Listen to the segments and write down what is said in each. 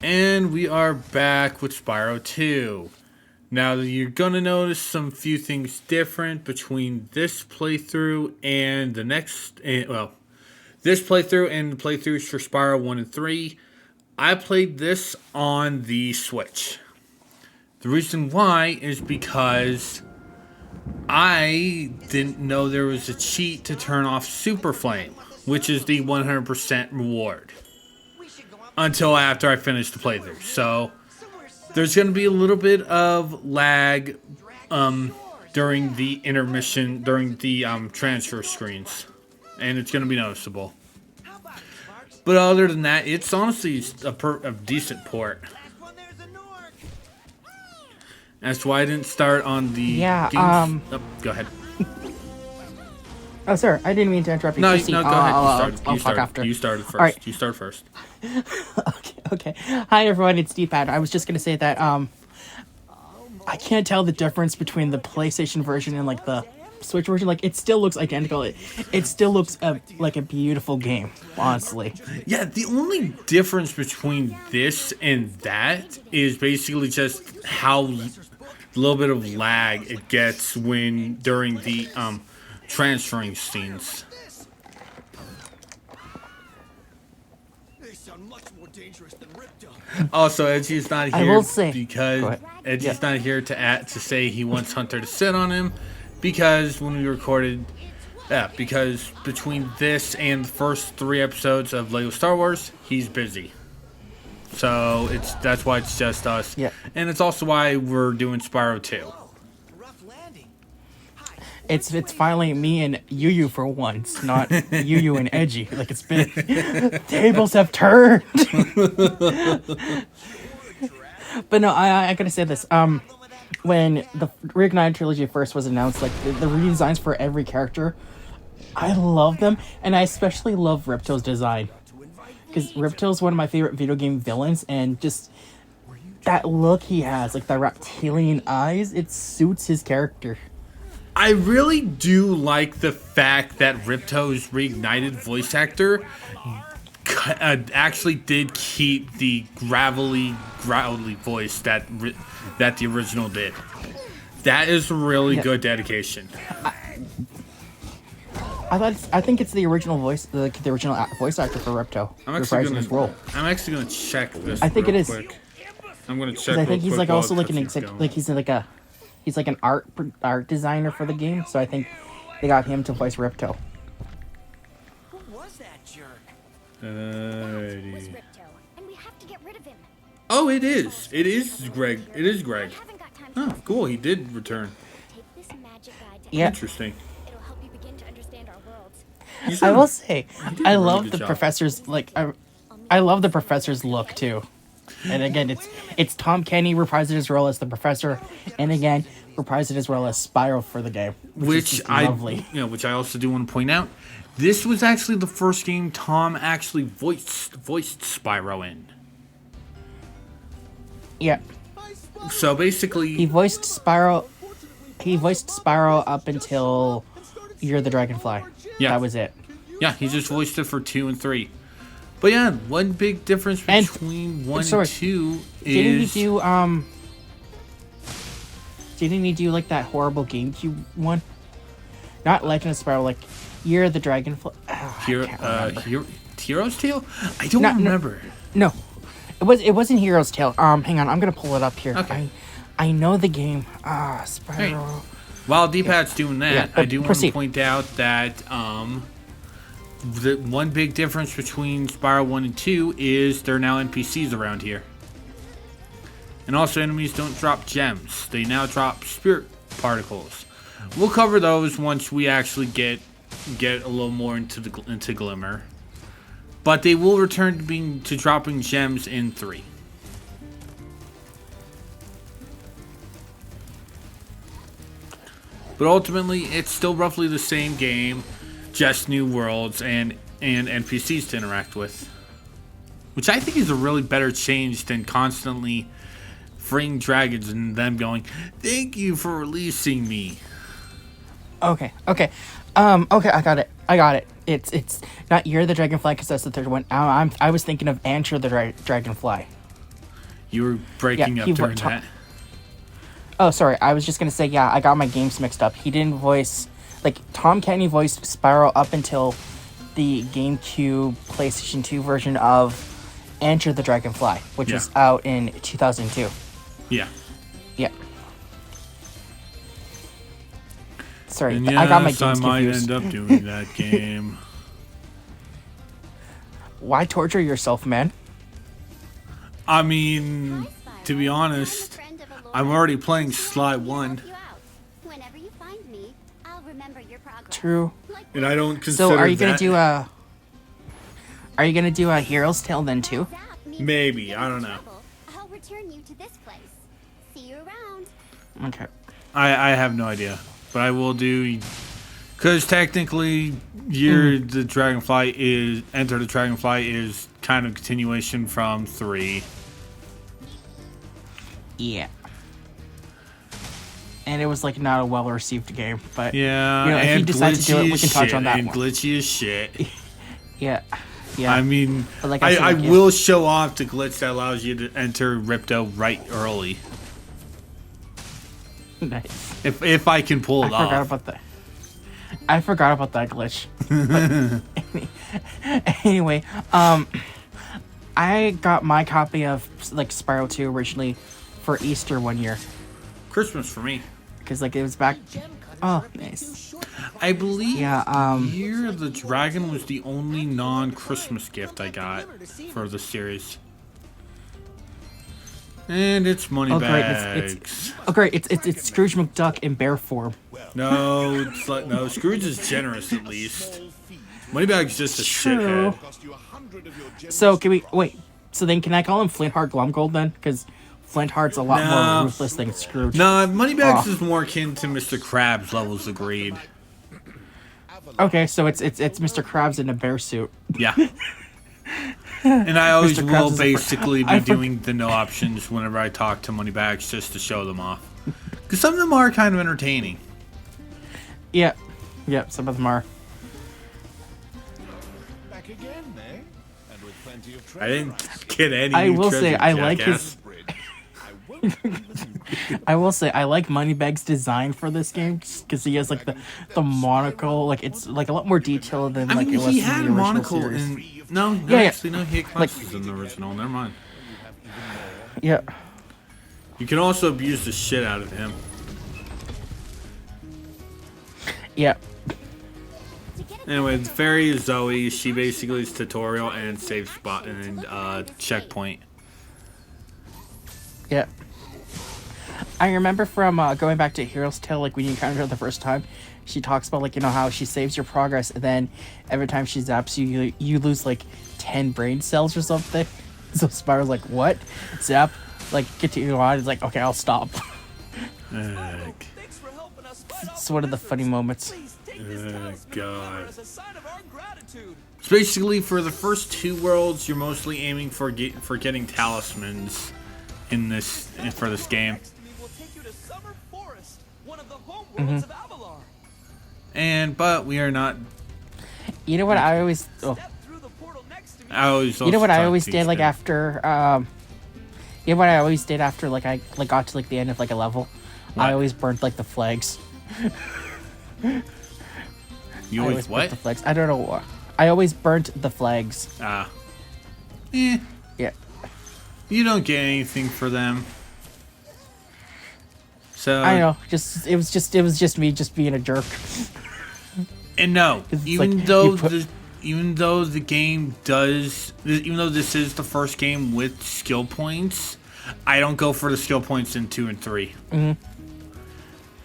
And we are back with Spyro 2. Now, you're going to notice some few things different between this playthrough and the next... this playthrough and playthroughs for Spyro 1 and 3. I played this on the Switch. The reason why is because I didn't know there was a cheat to turn off Super Flame, which is the 100% reward, until after I finished the playthrough. So there's going to be a little bit of lag during the intermission, during the transfer screens, and it's going to be noticeable. But other than that, it's honestly a decent port. That's why I didn't start on the games. Oh, go ahead. Oh, sorry, I didn't mean to interrupt you. No, go ahead. I'll talk after. You started first. Right. You start first. Okay. Hi, everyone. It's D-Pad. I was just gonna say that I can't tell the difference between the PlayStation version and like the Switch version. Like, it still looks identical. It still looks like a beautiful game, honestly. Yeah, the only difference between this and that is basically just how little bit of lag it gets during the transferring scenes. Also, Edgy's not here because Edgy's not here to say he wants Hunter to sit on him, because when we recorded, because between this and the first 3 episodes of Lego Star Wars, he's busy. So that's why it's just us. Yeah. And it's also why we're doing Spyro 2. It's finally me and Yu for once, not Yu and Edgy. Like, it's been... tables have turned! But no, I gotta say this. When the Reignited Trilogy first was announced, like, the redesigns for every character, I love them, and I especially love Ripto's design. Because Ripto's one of my favorite video game villains, and just that look he has, like the reptilian eyes, it suits his character. I really do like the fact that Ripto's Reignited voice actor actually did keep the growly voice that the original did. That is really good dedication. I think it's the original voice, the original voice actor for Ripto. I'm actually gonna check this. I think it is. Quick. I'm gonna check. I think he's like also like he's like an art designer for the game. So I think they got him to voice Ripto. Who was that jerk? Alrighty. And we have to get rid of him. Oh, it is. It is Greg. It is Greg. Oh, cool. He did return. Take this magic guide to Interesting. It'll help you begin to understand our worlds. I will say, I love the professor's I love the professor's look too. And again, it's Tom Kenny reprised his role as the professor, and again reprised his role as Spyro for the game, which I also do want to point out. This was actually the first game Tom actually voiced Spyro in. Yeah. So basically, he voiced Spyro up until You're the Dragonfly. Yeah, that was it. Yeah, he just voiced it for 2 and 3. But yeah, one big difference between 1 and 2 is... Didn't he do like that horrible GameCube one? Not Legend of Spyro, like Year of the Dragonfly. Hero's Tale? I don't remember. No, it wasn't Hero's Tale. Hang on, I'm gonna pull it up here. Okay. I know the game. Spyro. Hey, while D-Pad's doing that, I do want to proceed. point out that the one big difference between Spyro 1 and 2 is there are now NPCs around here. And also, enemies don't drop gems. They now drop spirit particles. We'll cover those once we actually get a little more into Glimmer. But they will return to dropping gems in 3. But ultimately, it's still roughly the same game, just new worlds and NPCs to interact with. Which I think is a really better change than constantly freeing dragons and them going, "Thank you for releasing me." Okay, I got it. It's not You're the Dragonfly, because that's the third one. I was thinking of Answer the Dragonfly. You were breaking up during that. Oh, sorry. I was just gonna say, yeah, I got my games mixed up. He didn't voice, like, Tom Kenny voiced Spyro up until the GameCube PlayStation 2 version of Enter the Dragonfly, which was out in 2002. Yeah. Yeah. Sorry, And I got my yes, games I might confused. end up doing that game. Why torture yourself, man? I mean, to be honest, I'm already playing Sly 1. Whenever you find me, I'll remember your progress. True. And I don't consider So, are you gonna that- do a? Are you gonna do a Hero's Tale then too? Maybe, I don't know. I'll return you to this place. See you around. Okay. I have no idea. But I will do... Because technically, the Dragonfly is... Enter the Dragonfly is kind of continuation from 3. Yeah. And it was like not a well-received game, but Yeah, you know, if and you decide to do it, we glitchy can as touch shit, on that and one. glitchy as shit. Yeah. Yeah. I mean, But like I said, like, will show off the glitch that allows you to enter Ripto right early. Nice. If I can pull I it forgot off. about that. I forgot about that glitch. But anyway, I got my copy of like Spyro 2 originally for Easter one year Christmas for me. because like it was back. Oh, nice. I believe Yeah. Year of the Dragon was the only non-Christmas gift I got for the series. And it's money Oh, great, bags. Oh great! It's Scrooge McDuck in bear form. No, it's like, no. Scrooge is generous at least. Moneybags just a True. shithead. So can we wait? So then can I call him Flintheart Glumgold then? Because Flintheart's a lot No. more ruthless than Scrooge. No, Moneybags Oh. is more akin to Mr. Krabs levels of greed. Okay, so it's Mr. Krabs in a bear suit. Yeah. And I always Mr. Krabs will is a basically I be for- doing the no options whenever I talk to Moneybags just to show them off. Because some of them are kind of entertaining. Yeah, yeah. Some of them are. Back again, eh? And with plenty of I didn't get any. I new will say treasure, I like jackass. his. I will say I like Moneybag's design for this game because he has like the monocle. Like it's like a lot more detailed than I like mean, it was he in had the a original monocle series. in... No, Yeah, yeah. actually, no, he had glasses in the original. Never mind. Yeah. You can also abuse the shit out of him. Yeah. Anyway, the fairy is Zoe. She basically is tutorial and save spot and checkpoint. Yeah. I remember from going back to Hero's Tale, like when you encountered her the first time, she talks about like, you know, how she saves your progress and then every time she zaps you, you lose like 10 brain cells or something. So Spyro's like, what? Zap? Like, get to your line. It's like, okay, I'll stop. Ugh. Thanks for helping us fight off It's one of the funny moments. Please take this talisman God. as a sign of our gratitude. So basically, for the first 2 worlds, you're mostly aiming for getting talismans in this for this game. Next to me will take you to Summer Forest, one of the home Mm-hmm. worlds of Avalar. But we are not. You know what I always... Oh. Step through the portal next to me. I always. You know what also I always thought did these like guys- after you know what I always did after like I like got to like the end of like a level? What? I always burnt like the flags. You I always burnt what? the flags. I don't know why. I always burnt the flags. Ah. Yeah. You don't get anything for them. So I know. It was just me just being a jerk. And no, It's even like, though you put- even though the game does, even though this is the first game with skill points, I don't go for the skill points in 2 and 3.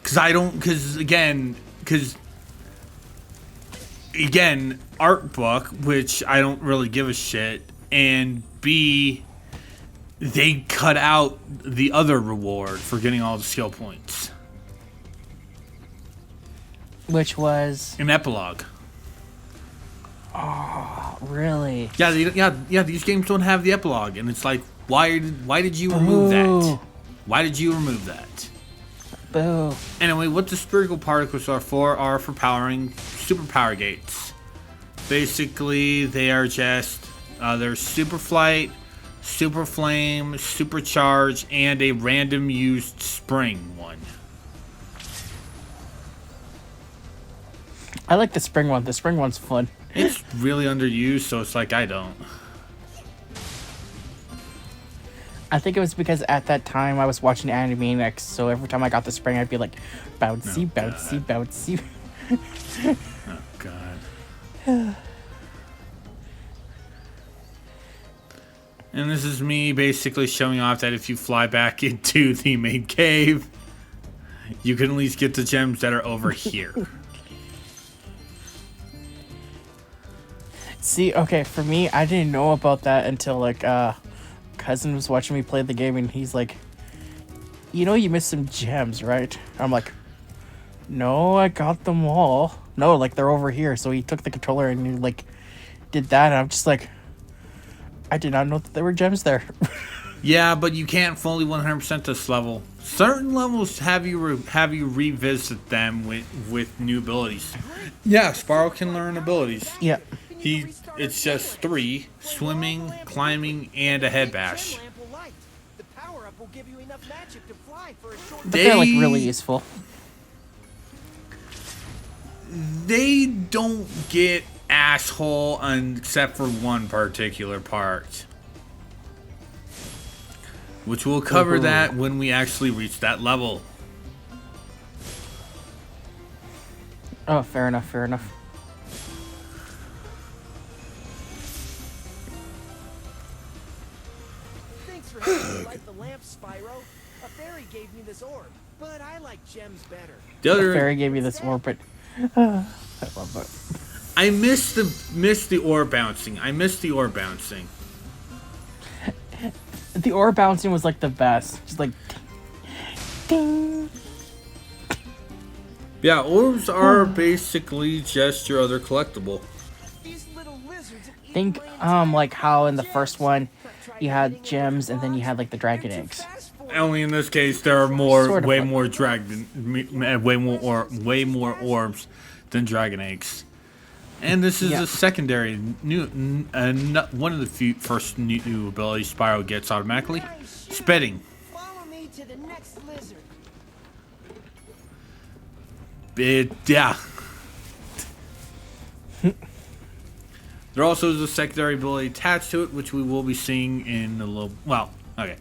Because again, art book, which I don't really give a shit, and B, they cut out the other reward for getting all the skill points. Which was An epilogue. really Yeah. These games don't have the epilogue, and it's like, why did you remove that? Boo. Why did you remove that? boo. Anyway, what the spherical particles are for powering superpower gates. Basically, they are just there's super flight, Super Flame, Supercharge, and a random used Spring one. I like the spring one. The spring one's fun. It's really underused, so it's like I don't. I think it was because at that time I was watching Animaniacs, so every time I got the spring, I'd be like, bouncy, Oh, bouncy, bouncy. Oh god. And this is me basically showing off that if you fly back into the main cave, you can at least get the gems that are over here. See, okay, for me, I didn't know about that until like cousin was watching me play the game, and he's like, "You know, you missed some gems, right?" I'm like, "No, I got them all. No, like they're over here." So he took the controller and he like did that, and I'm just like, I did not know that there were gems there. Yeah, but you can't fully 100% this level. Certain levels have you revisit them with new abilities. Yeah, Spyro can learn abilities. Yeah. It's just 3: swimming, climbing, and a head bash. Lamp will light. The power-up will give you enough magic to fly for a short But they're like really useful. They don't get asshole except for one particular part. Which we'll cover that when we actually reach that level. Oh, fair enough, fair enough. Thanks for helping me light the lamp, Spyro. A fairy gave me this orb, but I like gems better. The The other fairy gave me this orb, but I love it. I miss the orb bouncing. I miss the orb bouncing. The orb bouncing was like the best. Just like, ding. Yeah, orbs are basically just your other collectible. These little lizards have Think eaten my like how in the first one you had gems and then you had like the dragon eggs. fast for Only in this case there are more, Sort of way like- more way more orbs than dragon eggs. And this is Yeah. a secondary one of the first new abilities Spyro gets automatically. Spitting. Follow me to the next lizard. Yeah. There also is a secondary ability attached to it, which we will be seeing in a little. Well, okay.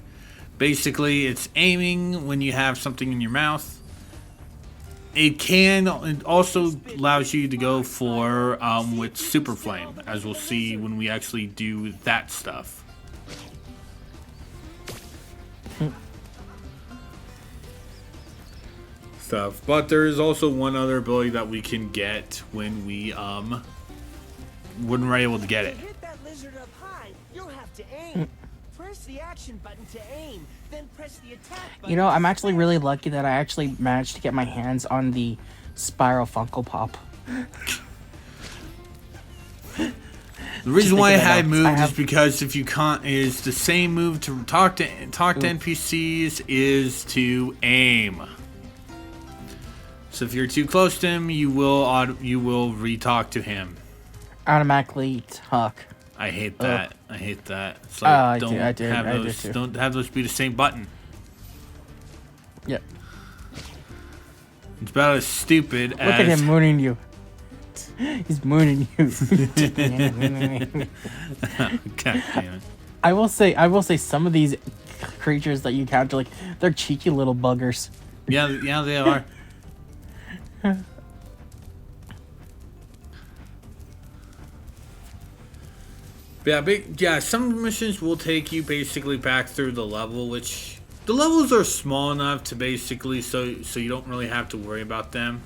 Basically, it's aiming when you have something in your mouth. It also allows you to go for with Super Flame, as we'll see when we actually do that stuff. But there is also one other ability that we can get when we're able to get To it. hit that lizard up high, you'll have to aim. Press the action button to aim, then press the attack button. You know, I'm actually really lucky that I actually managed to get my hands on the Spyro Funko Pop. The reason why I think of that had now, moved I is have- because if you can't, is the same move to talk to NPCs is to aim. So if you're too close to him, you will re-talk to him. Automatically talk. I hate that. I hate that. It's I like do- I do those too. don't have those be the same button. Yep. It's about as stupid Look at as him mooning you. He's mooning you. God damn it. I will say some of these creatures that you encounter, like, they're cheeky little buggers. Yeah, they are. Yeah, some missions will take you basically back through the level, which the levels are small enough to basically so you don't really have to worry about them.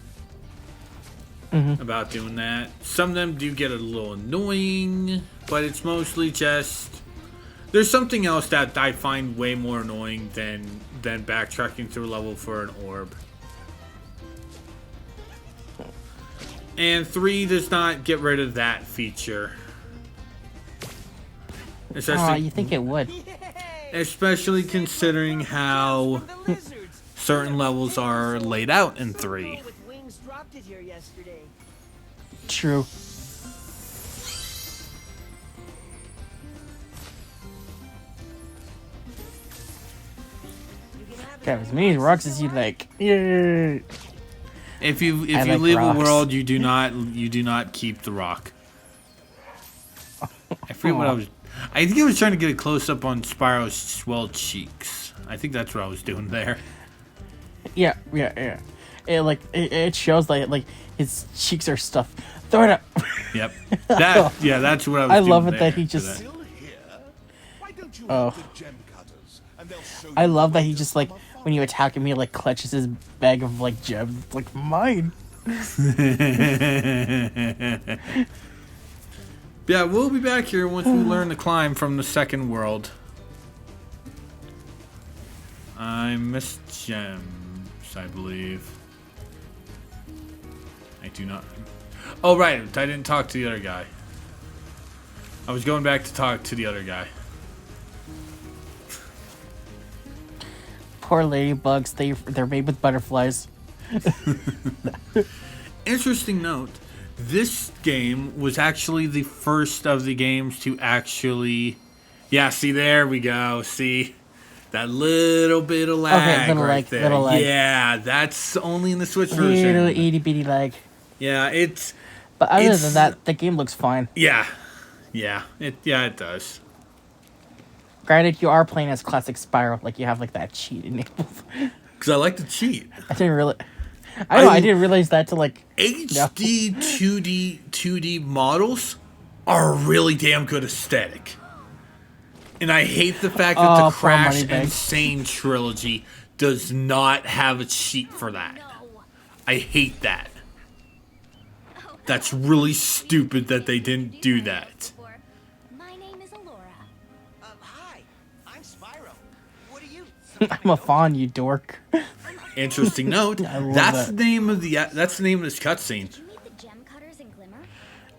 About doing that. Some of them do get a little annoying, but it's mostly just there's something else that I find way more annoying than backtracking through a level for an orb. And 3 does not get rid of that feature. Oh, you think it would? Especially considering how The lizards. certain levels are laid out in 3. With wings dropped it here yesterday. Got as many rocks as you like. Yeah. If you I like leave rocks. a world, you do not keep the rock. I forget what I was. I think I was trying to get a close up on Spyro's swelled cheeks. I think that's what I was doing there. Yeah. It shows like his cheeks are stuffed. Throw it up. Yep. That's what I was. I doing love it there that he for just. that. Still here? Why don't you Oh. help the gem cutters, and they'll show you I love that the he just like when you attack him, he like clutches his bag of like gems. It's like mine. Yeah, we'll be back here once we learn to climb from the second world. I missed gems, I believe. I do not. Oh, right. I didn't talk to the other guy. I was going back to talk to the other guy. Poor ladybugs. They're made with butterflies. Interesting note. This game was actually the first of the games to actually... Yeah, see, there we go. See? That little bit of lag little right lag, there. little lag. Yeah, that's only in the Switch Little version. itty bitty lag. Yeah, it's... But other It's- than that, the game looks fine. Yeah. It does. Granted, you are playing as classic Spyro, like you have like that cheat enabled. Because I like to cheat. I didn't really. I didn't realize that till like. HD 2D models are a really damn good aesthetic. And I hate the fact that Oh, the poor Crash Moneybags. Insane trilogy does not have a cheat for that. I hate that. That's really stupid that they didn't do that. My name is Alora. Hi, I'm Spyro. What are you? I'm a fawn, you dork. Interesting note. I love That's that. the name of that's the name of this cutscene. Did you meet the gem cutters in Glimmer?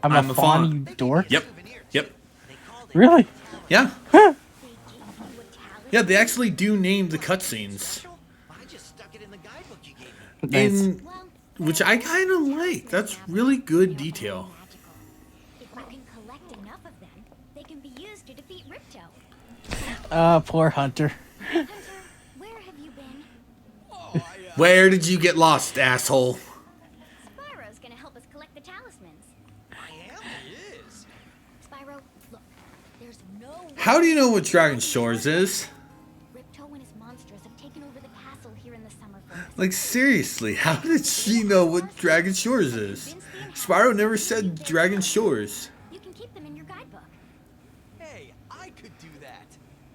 I'm I'm a a fawn, fawn. you dork. Yep. Yep. They called it Really? Yeah. They gave you a talisman? Yeah, they actually do name the cutscenes. special. I just stuck it in the guidebook you gave me. Nice. In Well, which I kind of like. That's really good detail. magical. If you can collect enough of them, they can be used to defeat Ripto. Poor Hunter. Hunter, where have you been? Where did you get lost, asshole? Spyro's gonna help us collect the talismans. I am. He is. Spyro, look, there's no way How do you know what Dragon Shores is? Ripto and his monsters have taken over the castle here in the summer forest. Like, seriously, how did she know what Dragon Shores is? Spyro never said Dragon Shores. You can keep them in your guidebook. Hey, I could do that.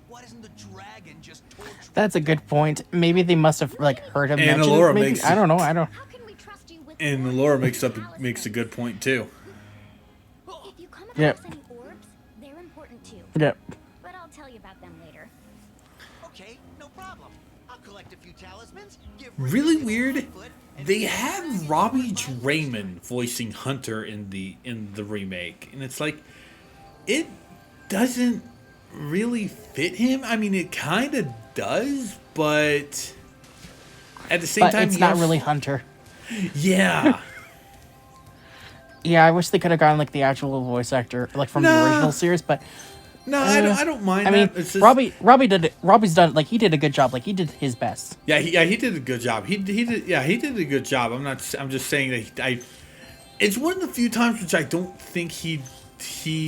Why doesn't the dragon just torch? That's a good point. Maybe they must have like heard him And mention Alora it. Maybe makes I don't know. I don't. How can we trust you with And orbs Laura and makes a good point too. If you come across Yep. any orbs, they're important too. Yeah. But I'll tell you about them later. Okay, no problem. I'll collect a few talismans. Give Really Ripto a weird. foot, and They maybe had Dragon Robbie Shores. Draymond voicing Hunter in the remake, and it's like it doesn't really fit him. I mean, it kind of does, but at the same But time, it's he not also- really Hunter. Yeah. Yeah, I wish they could have gotten like the actual voice actor, like from the Nah. original series. But No, I don't mind. I mean, that. It's just, Robbie did it. Robbie's done like he did a good job. Like he did his best. Yeah, he did a good job. He did a good job. I'm just saying that it's one of the few times which I don't think he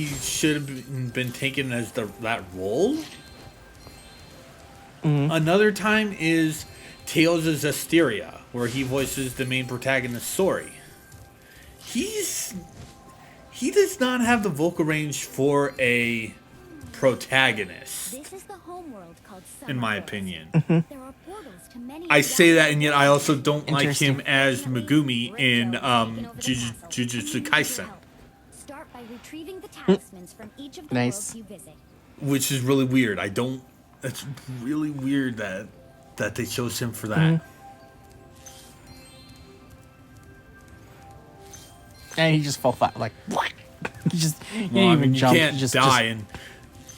should have been taken as that role. Another time is Tales of Zestiria, where he voices the main protagonist Sori. He does not have the vocal range for a protagonist, This is the homeworld called Summer in my Forest. opinion. There are portals to many I say that, and yet I also don't like Interesting. him as Megumi in Ripto has taken over the castle. Jujutsu You need Kaisen, help. Start by retrieving the talismans from each of the Nice. worlds you visit. which is really weird. It's really weird that they chose him for that. And he just fell flat. Like what? He just he Well, didn't I even mean, you jump. can't He just, die, and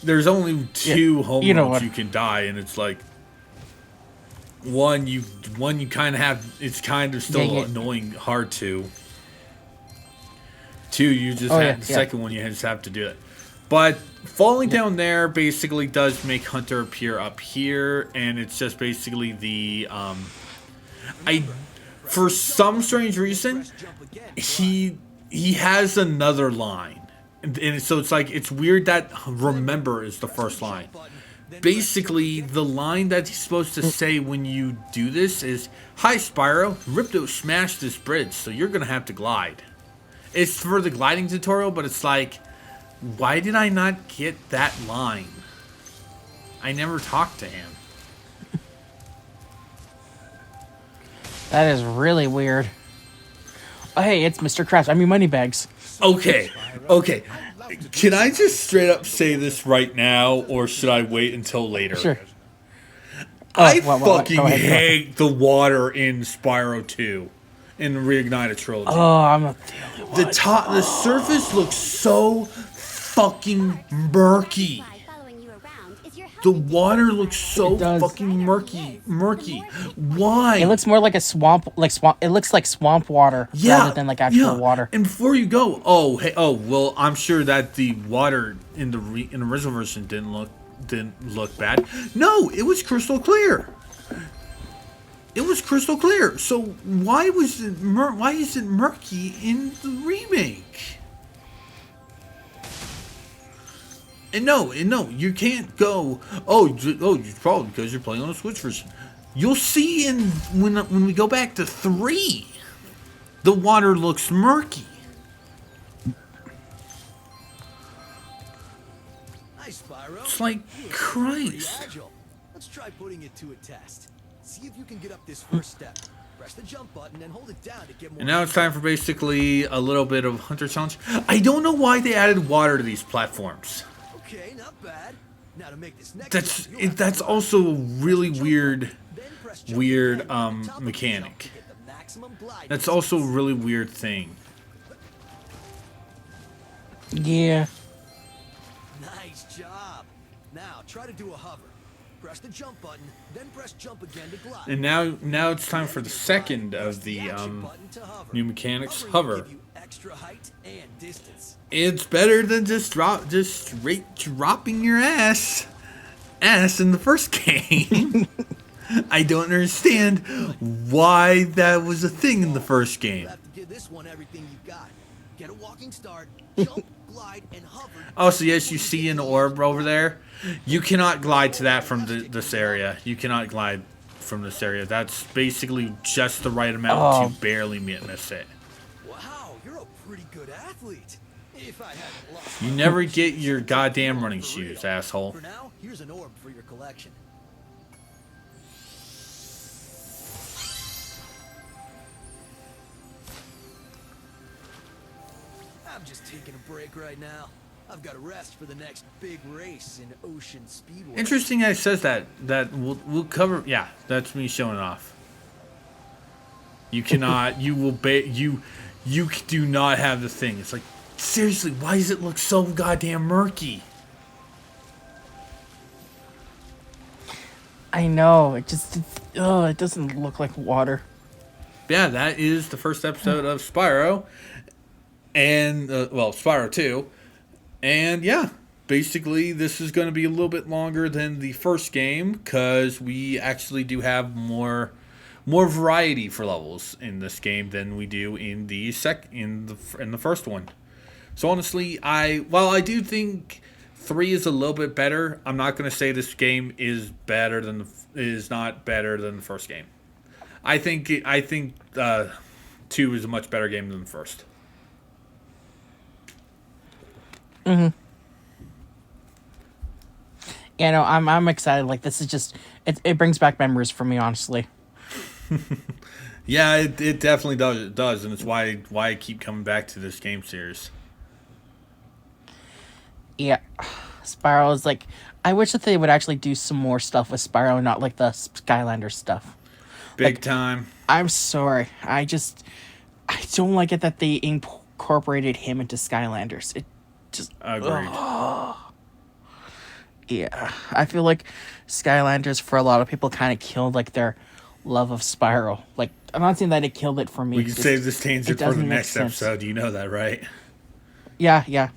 there's only two home you know worlds what. you can die, and it's like one you kind of have. It's kind of still Yeah. annoying, hard to. Two, you just Oh, have yeah, the yeah. second one. You just have to do it. But falling down there basically does make Hunter appear up here, and it's just basically the for some strange reason he has another line, and so it's like it's weird that remember is the first line. Basically, the line that he's supposed to say when you do this is, "Hi, Spyro, Ripto smashed this bridge, so you're gonna have to glide." It's for the gliding tutorial, but it's like, why did I not get that line? I never talked to him. That is really weird. Oh, hey, it's Mr. Krabs. I mean, Moneybags. Okay. Can I just straight up say this right now, or should I wait until later? Sure. I what? fucking Go ahead. hate the water in Spyro 2 in the Reignited trilogy. Oh, I'm not. The surface looks so fucking murky. By following you around is your The helmet water detector. looks so It does. fucking murky. Why? It looks more like a swamp, It looks like swamp water rather than like actual water. And before you go, well, I'm sure that the water in the original version didn't look bad. No, it was crystal clear. It was crystal clear. So why is it murky in the remake? And no, you can't go. It's probably because you're playing on a Switch version. You'll see when we go back to 3, the water looks murky. Hi, Spyro. It's like Pretty Christ. agile. Let's try putting it to a test. See if you can get up this first step. Press the jump button and hold it down to get more. And now it's time for basically a little bit of Hunter Challenge. I don't know why they added water to these platforms. Okay, not bad. Now to make this next jump, you'll have That's to also a really jump weird. button, then press jump weird, again at the top of the mechanic. jump to get the maximum glide That's distance. also a really weird thing. Yeah. Nice job. Now try to do a hover. Press the jump button, then press jump again to glide. And now it's time for the second of the new mechanics, hover. Give you extra height and distance. It's better than just straight dropping your ass in the first game. I don't understand why that was a thing in the first game. You'll have to give this one everything you've got. Get a walking start, jump, glide, and hover. Also, yes, you see an orb over there. You cannot glide to that from this area. You cannot glide from this area. That's basically just the right amount to barely miss it. Wow, you're a pretty good athlete. If I hadn't lost. You never get your goddamn running shoes, asshole. For now, here's an orb for your collection. I'm just taking a break right now. I've got to rest for the next big race in Ocean Speedway. Interesting that it says that we'll cover. Yeah, that's me showing off. You cannot. You do not have the thing. It's like, seriously, why does it look so goddamn murky? I know. It doesn't look like water. Yeah, that is the first episode of Spyro, and Spyro 2, and yeah, basically this is going to be a little bit longer than the first game because we actually do have more variety for levels in this game than we do in the first one. So honestly, while I do think 3 is a little bit better, I'm not going to say this game is not better than the first game. I think 2 is a much better game than the first. Yeah, no, I'm excited. Like, this is just it brings back memories for me, honestly. Yeah, it definitely does. It does, and it's why I keep coming back to this game series. Yeah, Spyro is like, I wish that they would actually do some more stuff with Spyro, not like the Skylander stuff. Big time. I'm sorry, I don't like it that they incorporated him into Skylanders. It just Agreed. Yeah, I feel like Skylanders for a lot of people kind of killed like their love of Spyro. Like, I'm not saying that it killed it for me. We can save this tangent for the doesn't make next sense. episode. You know that, right? Yeah, yeah.